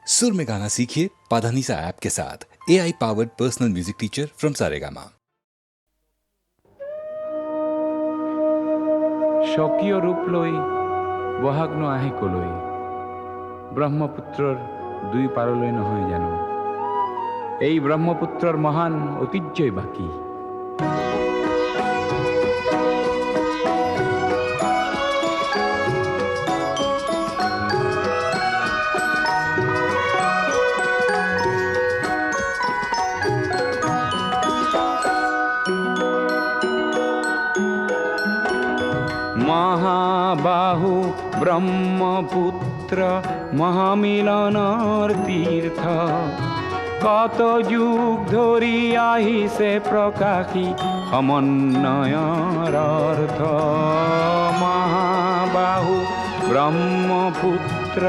सुर में गाना सीखिए पाधानीसा ऐप के साथ। AI powered personal music teacher from Saregama. স্বকীয় ৰূপ লৈ বহাগ ন আহে কলৈ, ব্ৰহ্মপুত্ৰৰ দুই পাৰলৈ নহয় জানো। এই ব্ৰহ্মপুত্ৰৰ মহান ঐতিহ্যই বাকী। মহাবাহু ব্ৰহ্মপুত্ৰ মহামিলনৰ তীৰ্থ, কত যুগ ধৰি আহিছে প্ৰকাশী সমন্বয়ৰ অৰ্থ। মহাবাহু ব্ৰহ্মপুত্ৰ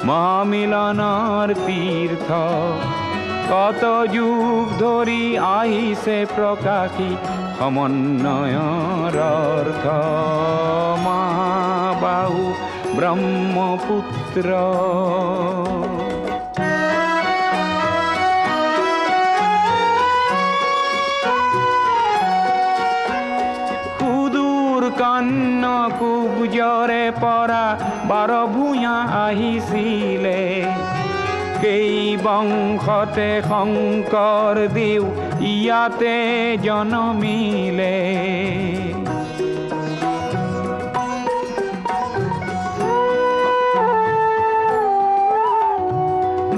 মহামিলনৰ তীৰ্থ, কত যুগ ধৰি আহিছে প্ৰকাশী সমন্বয়ৰ অৰ্থ। মহাবাহু ব্ৰহ্মপুত্ৰ। সুদূৰ কন্যকুব্জৰে পৰা 12 ভূঞা আহিছিলে, সেই বংশতে শংকৰ দেৱ ইয়াতে জনমিলে।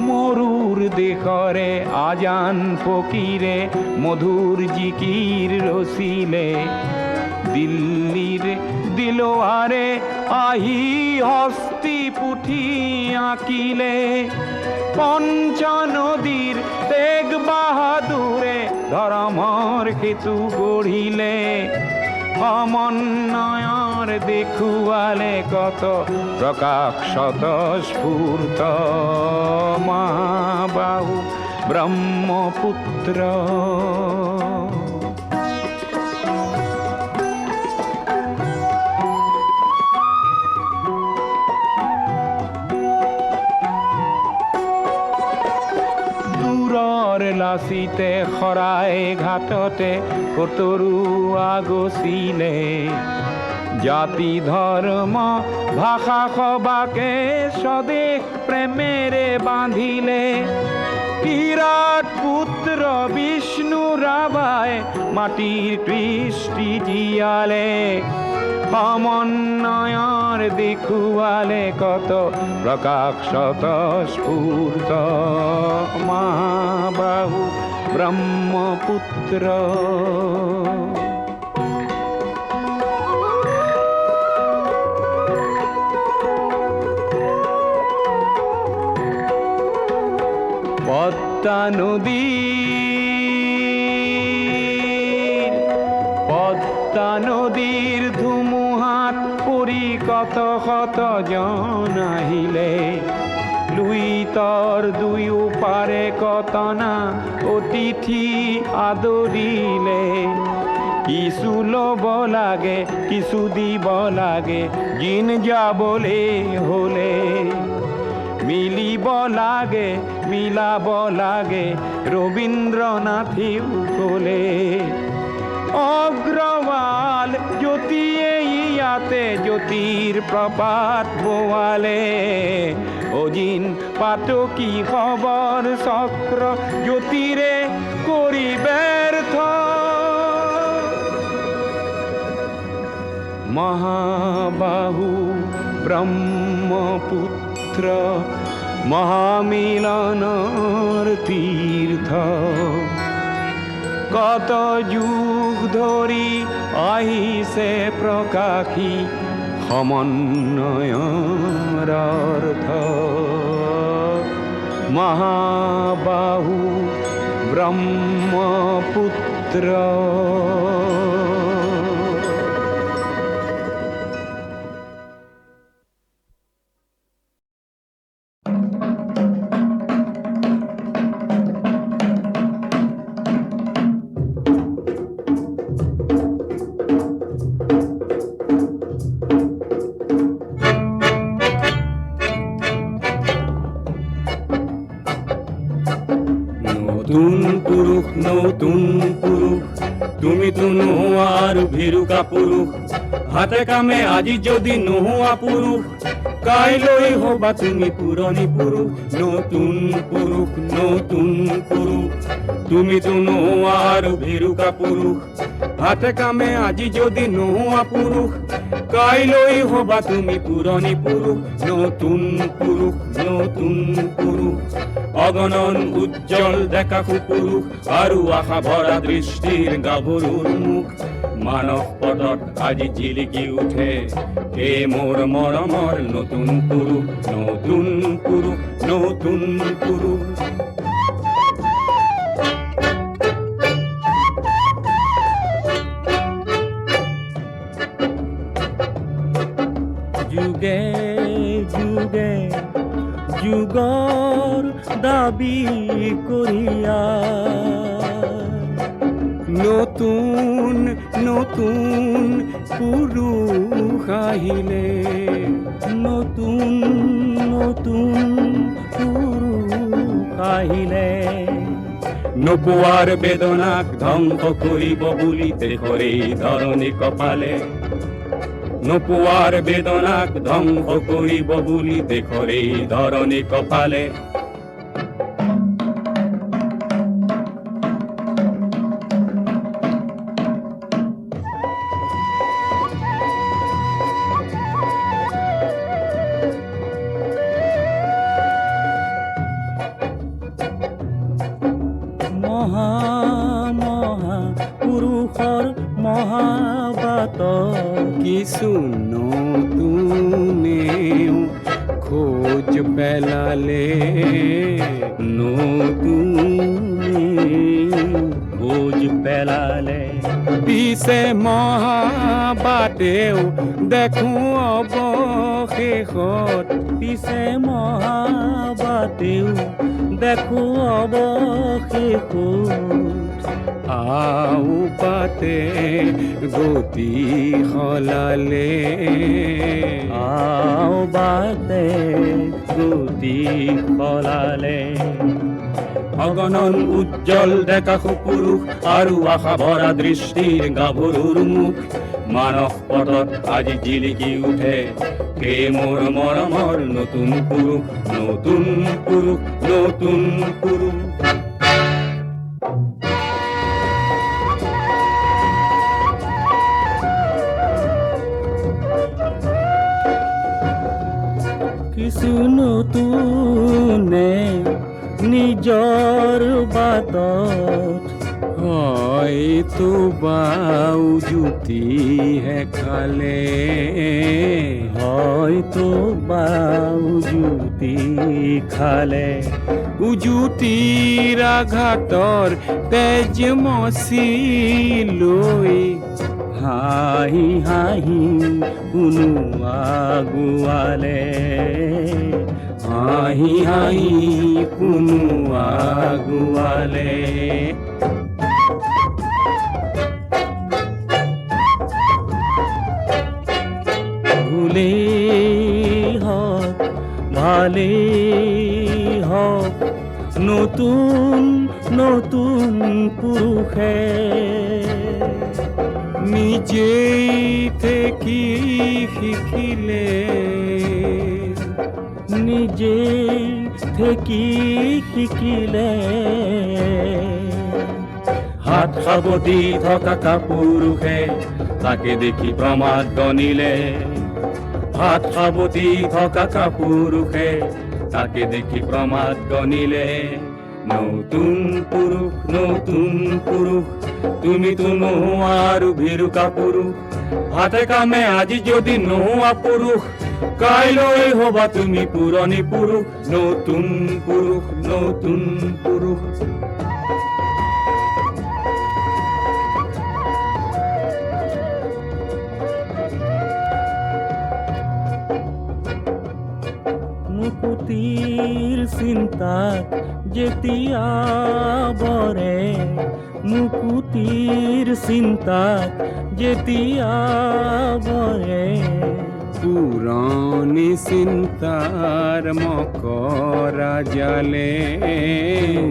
মৰুৰ দেশৰে আজান ফকীৰে মধুৰ জিকিৰ ৰচিলে, দিল্লীৰ দিলৱাৰে আহি হস্তি পুথি আঁকিলে। পঞ্চনদীৰ তেগ বাহাদুৰে ধৰ্মৰ সেতু গঢ়িলে, সমন্বয়ৰ দেখুৱালে কত প্ৰকাশ স্বতঃস্ফূৰ্ত। মহাবাহু ব্ৰহ্মপুত্ৰ। লাচিতে শৰাই ঘাটতে কতৰুৱা গছিলে, জাতি ধৰ্ম ভাষা সবাকে স্বদেশ প্ৰেমেৰে বান্ধিলে। বিৰাট পুত্ৰ বিষ্ণু ৰাভাই মাটিৰ কৃষ্টি জীয়ালে, সমন্বয়ৰ দেখুৱালে কত প্ৰকাশ স্বতঃস্ফূৰ্ত। মহাবাহু ব্ৰহ্মপুত্ৰ। পদ্মা নদীৰ ধুমুহাত পৰি কত শত জন আহিলে, লুইতৰ দুয়োপাৰে কতনা অতিথি আদৰিলে। কিছু ল'ব লাগে কিছু দিব লাগে, জিন যাবলে হলে মিলিব লাগে মিলাব লাগে, ৰবীন্দ্ৰনাথেও ক'লে। অগ্ৰৱাল জ্যোতিয়ে ইয়াতে জ্যোতিৰ প্ৰপাত বোৱালে, অজিন পাতকী খবৰ চক্ৰ জ্যোতিৰে কৰি ব্যৰ্থ। মহাবাহু ব্ৰহ্মপুত্ৰ মহামিলনৰ তীৰ্থ, কত যুগ ধৰি আহিছে প্ৰকাশী সমন্বয়ৰ অৰ্থ। মহাবাহু ব্ৰহ্মপুত্ৰ। নতুন পুৰুষ তুমি তো নোহোৱা আৰু ভিৰুকা পুৰুষ হাতে কামে আজি যদি নোহোৱা পুৰুষ কাইলৈ হবা তুমি পুৰণি পুৰুষ নতুন পুৰুষ তুমি তো নোহোৱা আৰু ভিৰুকা পুৰুষ হাতে কামে আজি যদি নোহোৱা পুৰুষ কাইলৈ হবা তুমি পুৰণি পুৰুষ নতুন পুৰুষ অগণন উজ্জ্বল দেখা পুৰুষ আৰু আশা ভৰা দৃষ্টিৰ গাভৰুৰ মুখ মানৱ পদত আজি জিলিকি উঠে হে মোৰ মৰমৰ নতুন পুৰুষ যুগে যুগে যুগৰ দাবী কৰিয়া নতুন পুৰুষ আহিলে নতুন পুৰুষ আহিলে নোপোৱাৰ বেদনাক ধ্বংস কৰিব বুলি দেশৰে ধৰণী কপালে নোপোৱাৰ বেদনাক ধ্বংস কৰিব বুলি দেশৰে ধৰণী কপালে পুৰুষৰ মহাবাত কিছু নতুনেও খোজ পেলালে খোজ পেলালে পিছে মহাবাতেও দেখো অৱশেষত পিছে মহাবাতেও দেখো অৱশেষত আও পাতে গতি সলালে আও বাতে গতি সলালে অগণন উজ্জ্বল দেখা পুৰুষ আৰু আশা ভৰা দৃষ্টিৰ গাভৰুৰ মুখ মানৱ পদত আজি জিলিকি উঠে হে মোৰ মৰমৰ নতুন পুৰুষ কিছু নতুনে নিজৰ বাটত হয়তো বাউ জুতিহে খালে হয়তো বাউজুতি খালে উজুতিৰ আঘাতৰ তেজ মচি লৈ হাঁহি হাঁহি কোনো আগুৱালে হাঁহি হাঁহি কোনো আগুৱালে ভুলেই হওক ভালেই হওক নতুন পুৰুষে নিজেই থেকি শিকিলে নিজেই থেকি শিকিলে হাত সাৱটি থকা পুৰুষে তাকে দেখি প্ৰমাদ গণিলে হাত সাৱটি থকা পুৰুষে তাকে দেখি প্ৰমাদ গণিলে নতুন পুৰুষ তুমিতো নোহোৱা আৰু ভিৰুকা পুৰুষ হাতে কামে আজি যদি নোহোৱা পুৰুষ কাইলৈ হবা তুমি পুৰণি পুৰুষ নতুন পুৰুষ মুকুতিৰ চিন্তাত যেতিয়া বৰে মুকুতিৰ চিন্তাত যেতিয়া বৰে পুৰণি চিন্তাৰ মকৰা জালে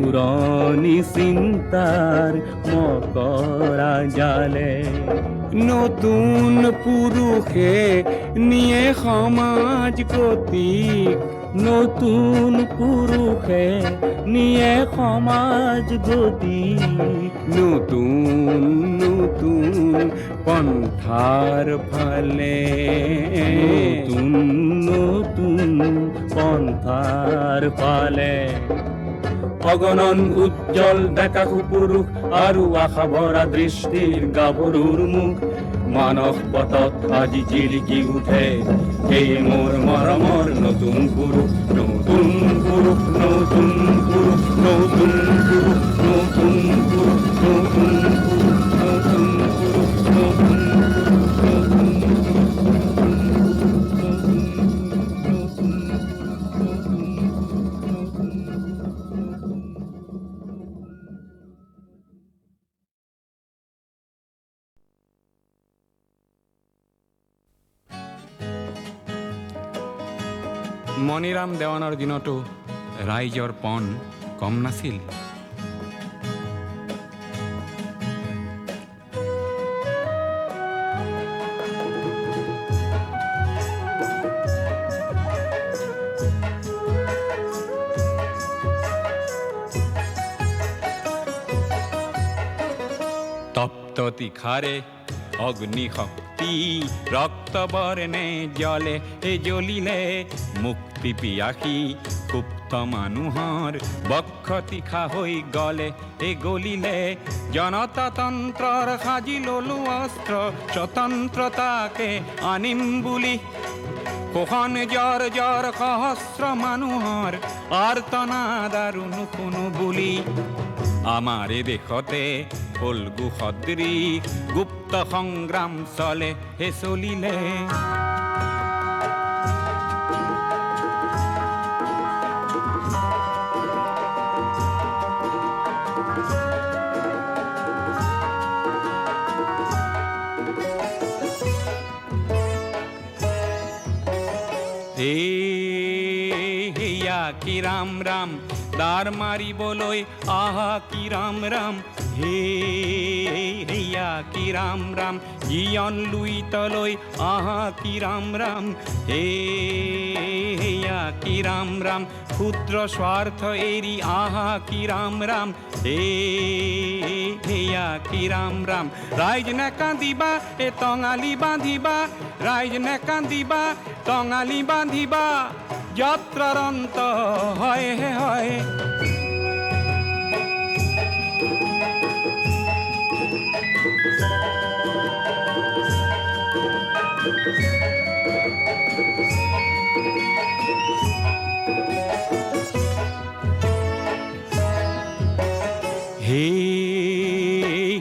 পুৰণি চিন্তাৰ মকৰা জালে নতুন পুৰুষে নিয়ে সমাজ গতিক নতুন পুৰুষে নিয়ে সমাজ গতিক নতুন নতুন পন্থাৰ ফালে নতুন নতুন পন্থাৰ ফালে অগণন উজ্জ্বল ডেকা পুৰুষ আৰু আশা ভৰা দৃষ্টিৰ গাভৰুৰ মুখ মানস পথত আজি জিলিকি উঠে এই মোৰ মৰমৰ নতুন পুৰুষ নতুন পুৰুষ নতুন পুৰুষ নতুন পুৰুষ নতুন পুৰুষ নতুন পুৰুষ নতুন পুৰুষ নতুন মণিৰাম দেৱানৰ দিনতো ৰাইজৰ পণ কম নাছিল। তপ্ত তীখাৰে অগ্নিশক্তি ৰক্ত বৰ্ণে জ্বলে জ্বলিলে মুক্তি পিয়াসী সুপ্ত মানুহৰ বক্ষ তীখা হৈ গলে গলিলে জনতাতন্ত্ৰৰ সাজি ললো অস্ত্ৰ স্বতন্ত্ৰতাকে আনিম বুলি কোখন জ্বৰ জ্বৰ সহস্ৰ মানুহৰ আৰ্তনাদ আৰু নুশুনো বুলি আমাৰ দেশতে ফল্গু সদৃশ গুপ্ত সংগ্ৰাম চলে চলিলে হেয়া কি ৰাম ৰাম দাৰ মাৰিবলৈ আহা কি ৰাম ৰাম হেয়া কি ৰাম ৰাম জীয়ন লুইতলৈ আহা কি ৰাম ৰাম হেয়া কি ৰাম ৰাম ক্ষুদ্ৰ স্বাৰ্থ এৰি আহা কি ৰাম ৰাম হেয়া কি ৰাম ৰাম ৰাইজ নেকান্দিবা টঙালি বান্ধিবা ৰাইজ নেকান্দিবা টঙালি বান্ধিবা যাত্ৰাৰ অন্ত হয় হয়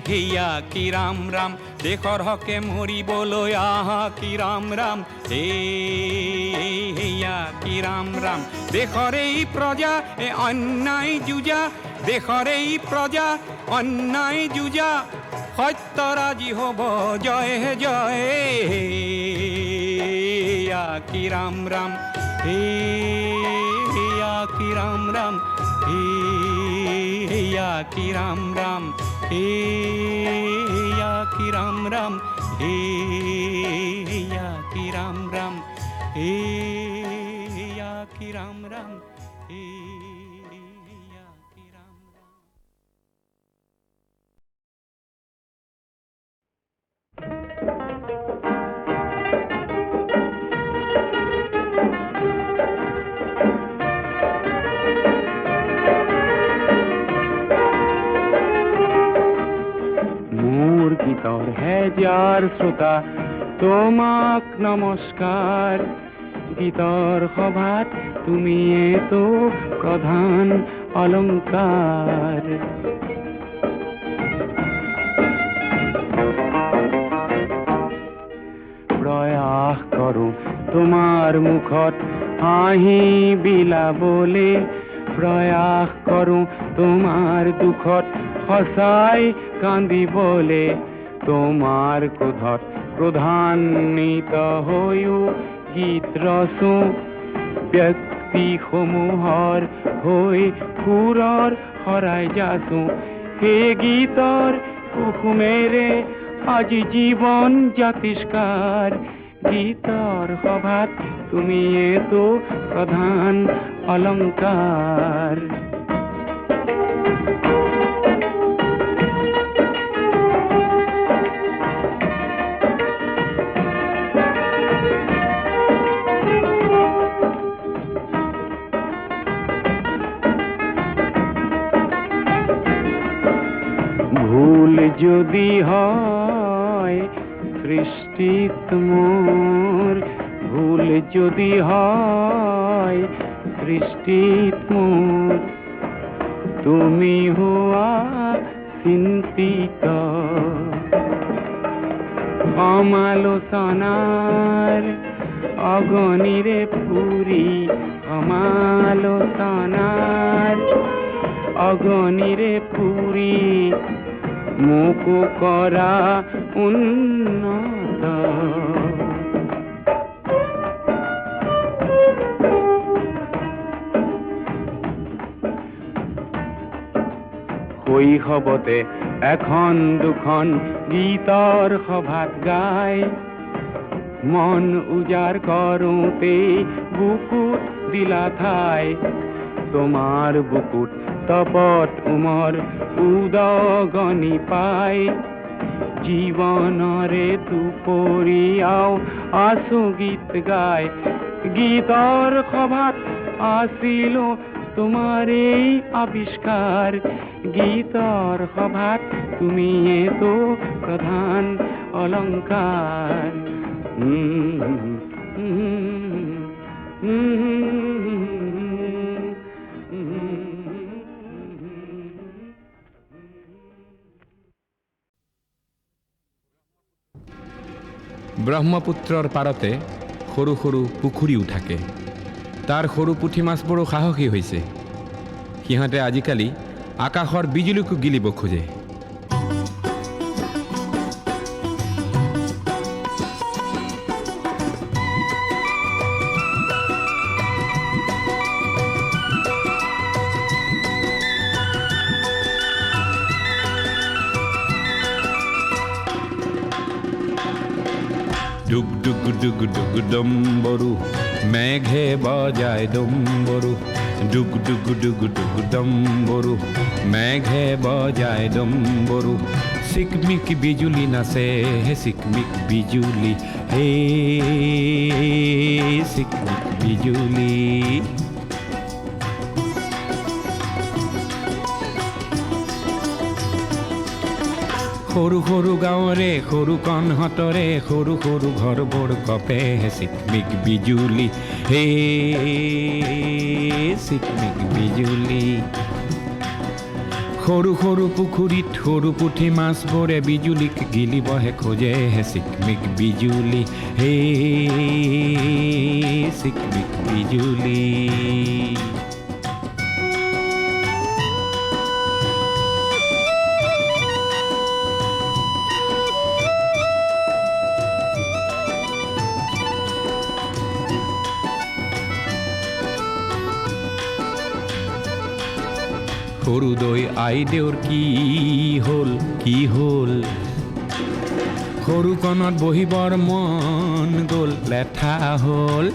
হেয়া কি ৰাম ৰাম দেশৰ হকে মৰিবলৈ আহা কি ৰাম ৰাম হেয়া কি ৰাম ৰাম দেশৰ এই প্ৰজা অন্যায় যুঁজা দেশৰ এই প্ৰজা অন্যায় যুঁজা সত্যৰ আজি হ'ব জয় জয় হেয়া কি ৰাম ৰাম হেয়া কি ৰাম ৰাম হেয়া কি ৰাম ৰাম হেয়া কি ৰাম ৰাম হেয়া কি ৰাম ৰাম হেয়া কি ৰাম ৰাম হেয়া কি ৰাম ৰাম গীতৰ হেজাৰ শ্ৰোতা তোমাক নমস্কাৰ গীতৰ সভাত তুমিয়েতো প্ৰধান অলংকাৰ প্ৰয়াস কৰোঁ তোমাৰ মুখত হাঁহি বিলাবলে প্ৰয়াস কৰোঁ তোমাৰ দুখত সঁচাই কান্দিবলে তোমাৰ ক্ৰোধত ক্ৰোধান্বিত হৈও গীত ৰচো ব্যক্তিসমূহৰ হৈ সুৰৰ শৰাই যাচো সেই গীতৰ কুসুমেৰে আজি জীৱন জাতিষ্কাৰ গীতৰ সভাত তুমিয়েতো প্ৰধান অলংকাৰ ভুল যদি হয় সৃষ্টিত মোৰ ভুল যদি হয় সৃষ্টিত মোৰ তুমি হোৱা চিন্তিত সমালোচনাৰ অগণিৰে ফুৰি সমালোচনাৰ অগণিৰে ফুৰি মোকো কৰা উন্নত শৈশৱতে এখন দুখন গীতৰ সভাত গাই মন উজাৰ কৰোঁতে বুকুত দিলা ঠাই তোমাৰ বুকুত তপত উমৰ উদগনি পাই জীৱনৰে দুপৰীয়াও আছো গীত গাই গীতৰ সভাত আছিলো তোমাৰেই আবিষ্কাৰ গীতৰ সভাত তুমিয়েতো প্ৰধান অলংকাৰ ব্ৰহ্মপুত্ৰৰ পাৰতে সৰু সৰু পুখুৰীও থাকে তাৰ সৰু পুঠি মাছবোৰো সাহসী হৈছে সিহঁতে আজিকালি আকাশৰ বিজুলীকো গিলিব খোজে ডুগ ডুগ ডুগ ডুগ ডম্বৰু মেঘে বজায় ডম্বৰু ডুগ ডুগ ডুগ ডুগ ডম্বৰু মেঘে বজায় ডম্বৰু চিকমিক বিজুলি নাচে হে চিকমিক বিজুলি হে চিকমিক বিজুলি সৰু সৰু গাঁৱৰে সৰু কণহঁতৰে সৰু সৰু ঘৰবোৰ কপে চিকমিক বিজুলি হে চিকমিক বিজুলি সৰু সৰু পুখুৰীত সৰু পুঠি মাছবোৰে বিজুলীক গিলিবহে খোজে চিকমিক বিজুলি হে চিকমিক বিজুলি সৰু দৈ আইদেউৰ কি হ'ল সৰু কণত বহিবৰ মন গ'ল লেঠা হ'ল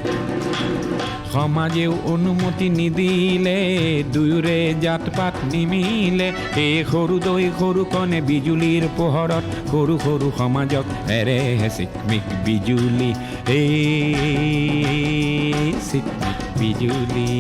সমাজেও অনুমতি নিদিলে দুয়োৰে জাত পাত নিমিলে এই সৰু দৈ সৰু কণে বিজুলীৰ পোহৰত সৰু সৰু সমাজক এৰে চিকমিক বিজুলি এই চিকমিক বিজুলি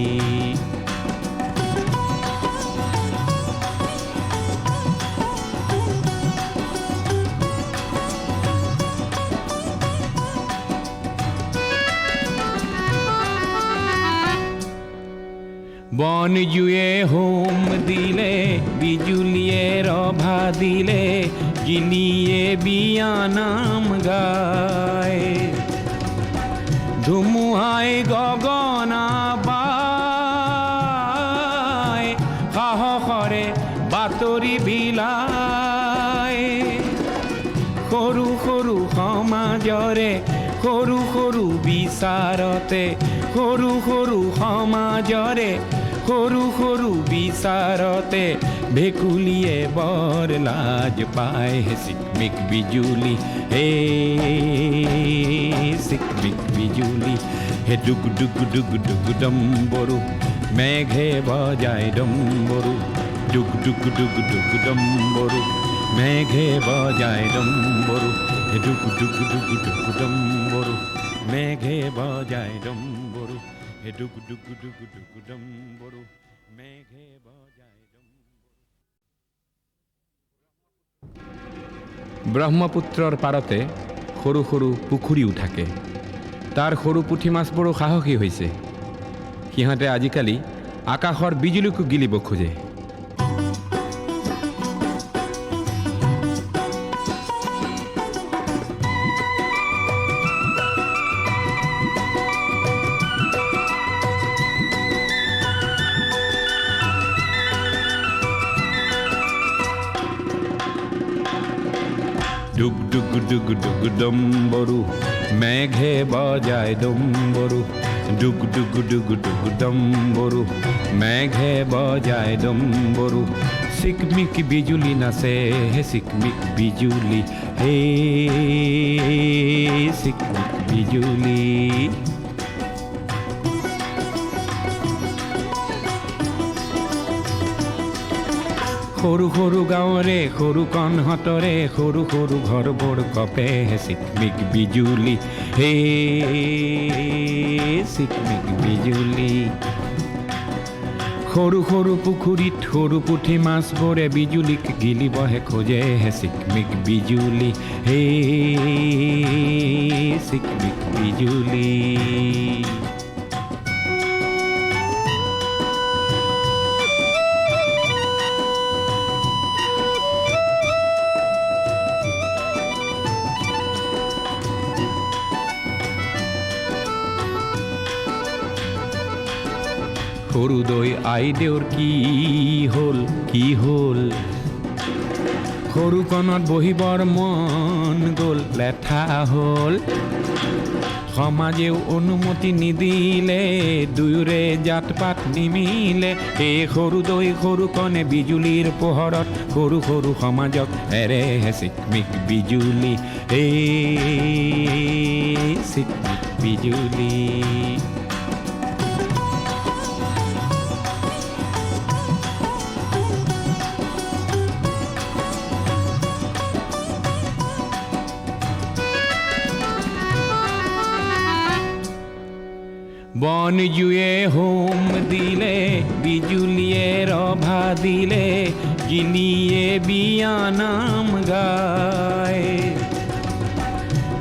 বন জুয়ে হোম দিলে বিজুলিয়ে ৰভা দিলে গিলিয়ে বিয়ানাম গায় ধুমুহাই গগনা বায় সাহসৰে বাতৰি বিলায় সৰু সৰু সমাজৰে সৰু সৰু বিচাৰতে সৰু সৰু সমাজৰে সৰু সৰু বিচাৰতে ভেকুলীয়ে বৰ লাজ পায় হে চিকমিক বিজুলী হে চিকমিক বিজুলী হে ডুগ ডুগ ডুগ ডুগ ডম্বৰু মেঘে বজায় ডম্বৰু ডুগ ডুগ ডুগ ডুগ ডম্বৰু মেঘে বজায় ডম্বৰু হে ডুগ ডুগ ডুগ ডুগ ডম্বৰু মেঘে বজায় ডম্বৰু হে ডুগ ডুগ ডুগ ডুগ ডম্বৰু মেঘে বজায় ডম্বৰু। ব্ৰহ্মপুত্ৰৰ পাৰতে সৰু সৰু পুখুৰীও থাকে। তাৰ সৰু পুঠি মাছবোৰো সাহসী হৈছে। সিহঁতে আজিকালি আকাশৰ বিজুলীকো গিলিব খোজে। ডুগ ডুগ ডুগ ডুগ ডম্বৰু মেঘে বজায় ডম্বৰু ডুগ ডুগ ডুগ ডুগ ডম্বৰু মেঘে বজায় ডম্বৰু চিকমিক বিজুলী নাচে হে চিকমিক বিজুলী হে চিকমিক বিজুলী। সৰু সৰু গাঁৱৰে সৰু কণহঁতৰে সৰু সৰু ঘৰবোৰ কপে হে চিকমিক বিজুলী হে চিকমিক বিজুলী। সৰু সৰু পুখুৰীত সৰু পুঠি মাছবোৰে বিজুলীক গিলিবহে খোজে হে চিকমিক বিজুলী হে চিকমিক বিজুলী। সৰু দৈ আইদেউৰ কি হ'ল কি হ'ল সৰু কণত বহিবৰ মন গ'ল লেঠা হ'ল। সমাজেও অনুমতি নিদিলে দুয়োৰে জাত পাত নিমিলে এই সৰু দৈ সৰু কণে বিজুলীৰ পোহৰত সৰু সৰু সমাজক এৰে হে চিকমিক বিজুলী এই চিকমিক বিজুলী। বন জুয়ে হোম দিলে বিজুলিয়ে ৰভা দিলে গিলিয়ে বিয়ানাম গায়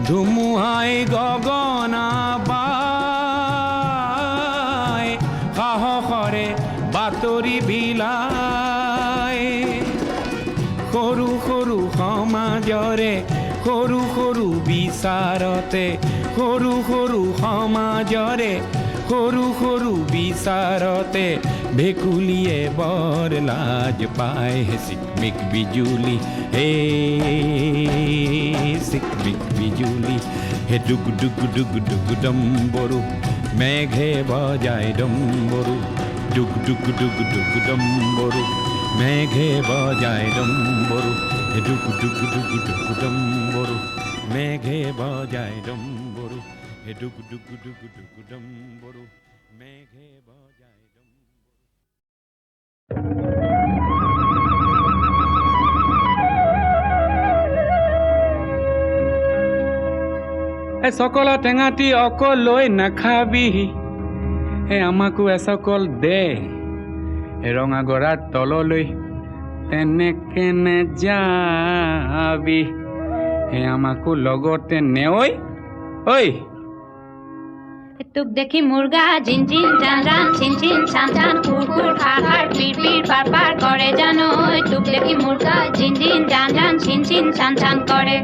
ধুমুহাই গগনা বাই সাহসৰে বাতৰি বিলায় সৰু সৰু সমাজৰে সৰু সৰু বিচাৰতে সৰু সৰু সমাজৰে সৰু সৰু বিচাৰতে ভেকুলীয়ে বৰ লাজ পায় হে চিকমিক বিজুলী হে চিকমিক বিজুলী হে ডুগ ডুগ ডুগ ডুগ ডম্বৰু মেঘে বজায় ডম্বৰু ডুগ ডুগ ডুগ ডুগ ডম্বৰু মেঘে বজায় ডম্বৰু হে ডুগ ডুগ ডুগ ডুগ ডম্বৰু মেঘে বজায় ডম্বৰু হে ডুগ ডুগ ডুগ ডুগ ডম্বৰু মেঘে বজায় ডম্বৰু। সকল টেঙাটি অকল লৈ নাখাবি হে আমাকো এচকল দে ৰঙা গৰাৰ তললৈ তেনেকে নেযাবি হে আমাকো লগতে নেঐ ঐ। তোক দেখি মুৰ্গা জিন জিন জান জান চিন চিন চান চান কুৰ কুৰ খাৰ খাৰ পিৰ পিৰ পাৰ পাৰ কৰে জানো তোক দেখি মুৰ্গা জিন জিন জান জান চিন চিন চান চান কৰে।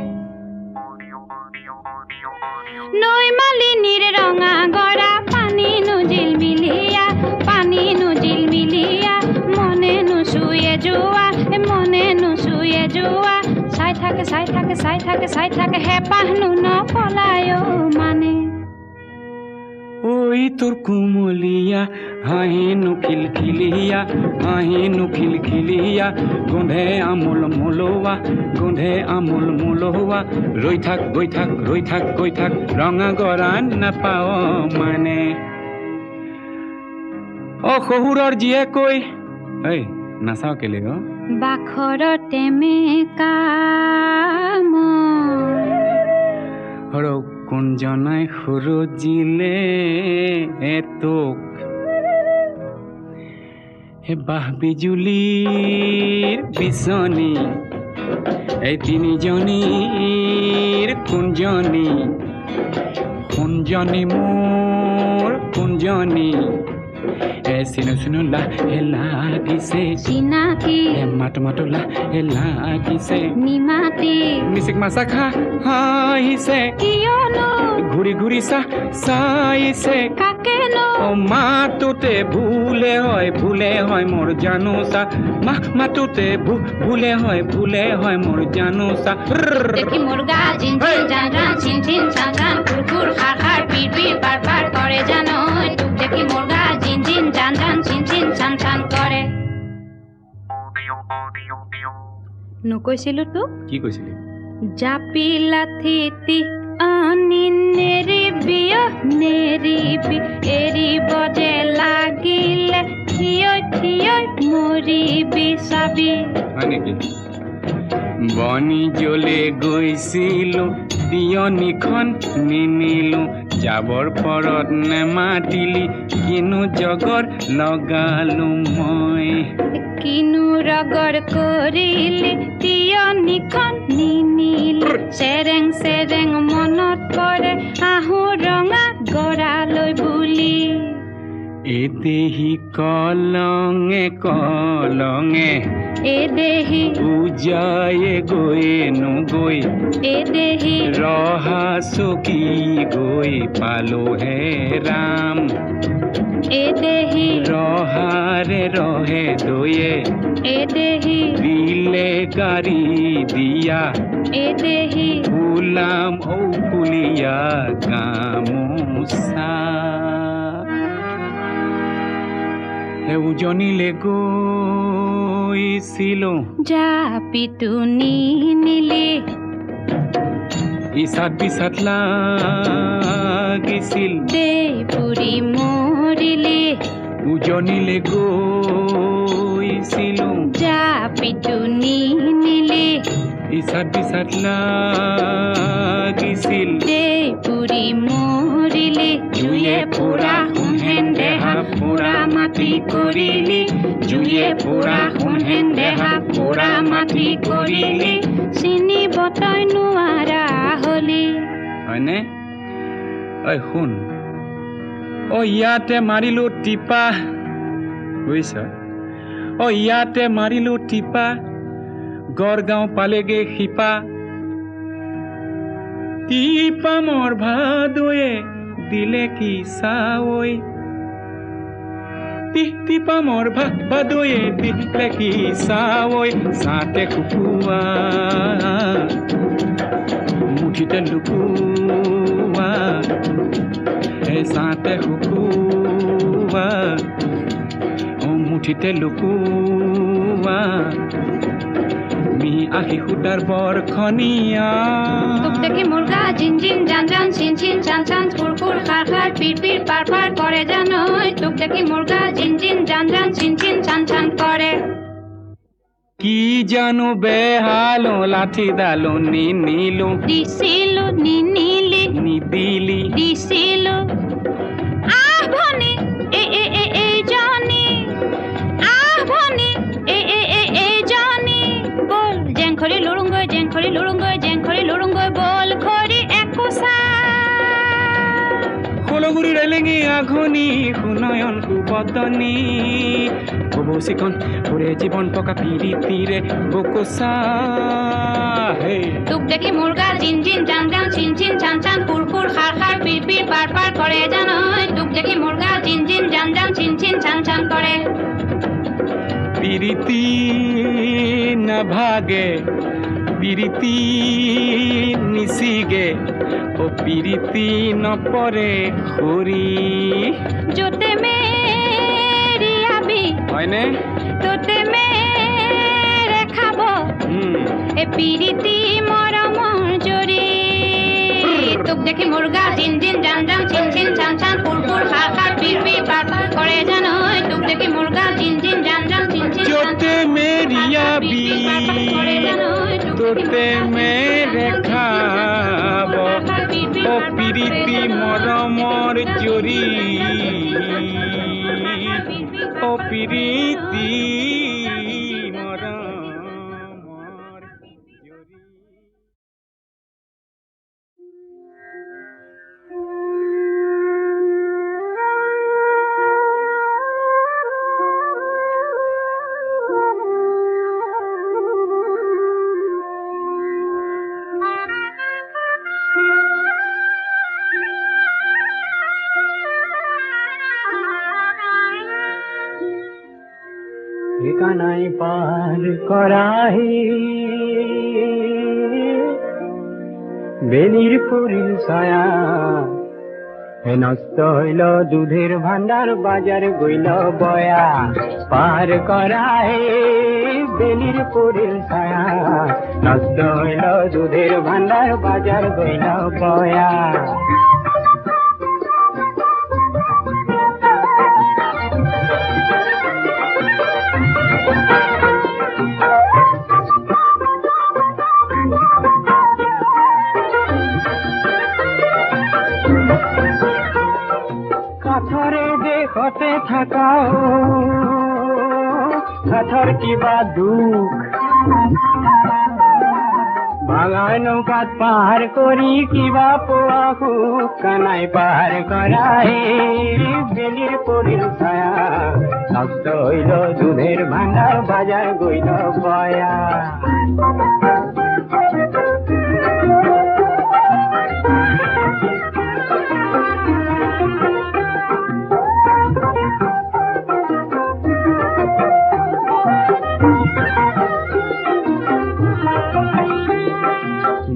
নৈ মালিনীৰ ৰঙা গৰা পানী নুজিল মিলিয়া মনে নুচুয়ে যোৱা চাই থাকে চাই থাকে হেঁপাহনো নপলায় মানে ওই তোৰ কুমলিয়া হাঁহিনো খিলখিলিয়া হাঁহিনো খিলখিলিয়া গোন্ধে আমোল মোলোৱা ৰৈ থাক গৈ থাক ৰঙা গৰান নাপাও মানে অ শহুৰৰ জীয়েকৈ ঐ নাচাও কেলে অ বাখৰতে মেকাম সৰক কোনজনাই সৰজিলে তোক হে বাহ বিজুলীৰ বিচনী এই তিনিজনীৰ কোনজনী মোৰ কোনজনী চিনো লাগিছে চিনাকি মাতো লাগিছে নিমাতি মিচিক মাছা হাঁহিছে কিয়নো ঘূৰি চাইছে কাকেনো মাতোতে ভুলে হয় মোৰ জানোচা মাতোতে ভুলে হয় মোৰ জানোচা দেখি মুর্গা জিন জিন জান জান চিন চিন চান চান কুরকুর খার খার পির পির পার পার করে জানো টুক দেখি মুর্গা জিন জিন জান জান চিন চিন চান চান করে নকৈছিলো তোক কি কৈছিলি জাপি লাথিতি আনি নেৰিবি এৰিব যে লাগিলে থিয় মৰিবি চাবি হয় নেকি বনি জ্বলে গৈছিলো তিয়নিখন নিনিলো যাবৰ পৰত নেমাতিলি কিনো জগৰ লগালো মই কিনো ৰগৰ কৰিলি তিয়নিখন নিনিলি চেৰেং মনত পৰে আহো ৰঙা গৰালৈ বুলি এদেহি কলঙে এদেহি উজায়ে গৈ এদেহি ৰহা চকী গৈ পালো হে ৰাম এদেহি ৰহাৰে ৰহে দয়ে এদেহি দিলে গাড়ী দিয়া এদেহি ফুলাম ফুলিয়া গামোচা হে উজনিলে গৈছিলো জাপিটো নিনিলি ইচাত বিচাত লাগিছিল দেই পুৰি মৰিলি উজনিলে গৈছিলো জাপিটো নিনিলি ইচাত বিচাত লাগিছিল দেই পুৰি মৰিলি জুয়ে পুৰা সোণহেন দেহা পুৰা মাটি কৰিলি জুয়ে পুৰা সোণহেন দেহা পুৰা মাটি কৰিলি চিনিব তই নোৱাৰা হলি হয়নে ঐ শুন ইয়াতে মাৰিলো টিপা বুজিছ ইয়াতে মাৰিলো টিপা গড়গাঁও পালেগে শিপা টিপা মোৰ ভাদয়ে দিলে কি চাৱৈ টিপা মোৰ ভাদয়ে দিলে কি চাৱৈ চাতে কুকুৱা মুঠিতে লুকুৱা চাতে শুকুৱা মুঠিতে লুকুৱা মি আহি সূতাৰ বৰখনীয়া তোক দেখি মুৰ্গা জিন জিন জান জান চিন চিন চান চান কুৰকুৰ খাৰ খাৰ পিৰ পিৰ পাৰ পাৰ কৰে জানো তোক দেখি মুৰ্গা জিন জিন জান জান চিন চিন চান চান কৰে কি জানো বেহালো লাঠি ডালো নিনিলো দিছিলো নিনিলি নিদিলি দিছিলো আহ ভনী এই জনী আহ ভনী এই জনী বল জেংখৰি লুৰুংগৈ বল খৰি একোচা কলগুৰি ৰেলেঙি আঘনি সুনয়ন কুবদনী কবচিকন ওৰে জীৱন টকা পিৰিতিৰে বকোচা হে তোক দেখি মুৰ্গা জিন জিন জান জান চিন চিন চান চান কুৰকুৰ খাৰ খাৰ পিৰ পিৰ পাৰ পাৰ কৰে জানো তোক দেখি মুৰ্গা জিন জিন জান জান চিন চিন চান চান কৰে পিৰিতি নাভাগে পিরিতি নিশিগে ও পিরিতি নপরে খুরি জোতে মেরি আবি হয়নে তোতে মেরে খাব এ পিরিতি মরমর জরি তোক দেখি মুরগা জিন জিন জান জান ছিন ছিন ছান ছান ফুর ফুর খা খা পির পির পার পার করে জানো তোক দেখি মুরগা জিন জিন জান জান ছিন ছিন জোতে মেরিয়া বি তোতে মেরে খাব ও পিরিতি মরমর জরি ও পিরিতি মরমর জরি ঠিকানায় পার করাহি বেলির পুরীর ছায়া হে নষ্ট হইল দুধের ভান্ডার বাজার গইল বয়া পার করাহি বেলির পুরীর ছায়া নষ্ট হইল দুধের ভান্ডার বাজার গইল বয়া কাছরে দেখতে থাকাও কাছর কিবা দুঃখ ভাঙা নৌকাত পার করি কিবা পোয়া হুক কানাই পার করাই বেলির পরির ছায়া নষ্ট হইল দুধের ভান্ডার বাজার গইল বয়া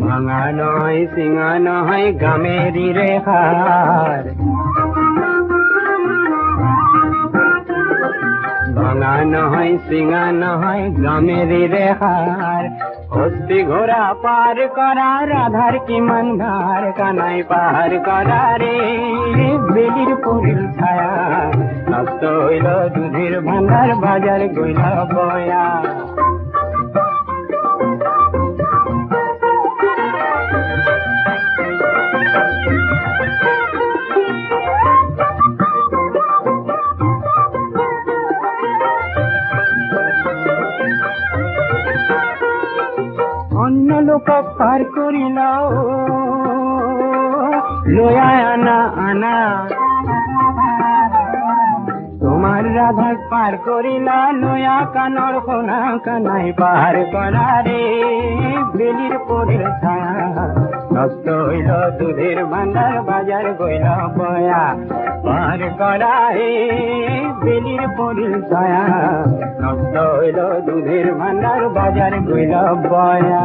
ভাঙা নয় সিঙা নয় গামেরি রেখার ভাঙা নয় সিঙা নয় গামেরি রেখার হস্তি ঘোড়া পার করা রাধার কি মনঘার কানাই পার করা রে বেলির পুরীর ছায়া নষ্ট হইল দুধের ভান্ডার বাজার গইল বয়া অন্য লোক পার করিল লয়া আনা আনা তোমার রাধা পার করিলা লয়া কানর হোনা কানাই পার করা রে বেলির পরের ছায়া নষ্ট হইল দুধের ভান্ডার বাজার গইল বয়া পার করা রে বেলির পরের ছায়া নষ্ট হইল দুধের ভান্ডার বাজার গইল বয়া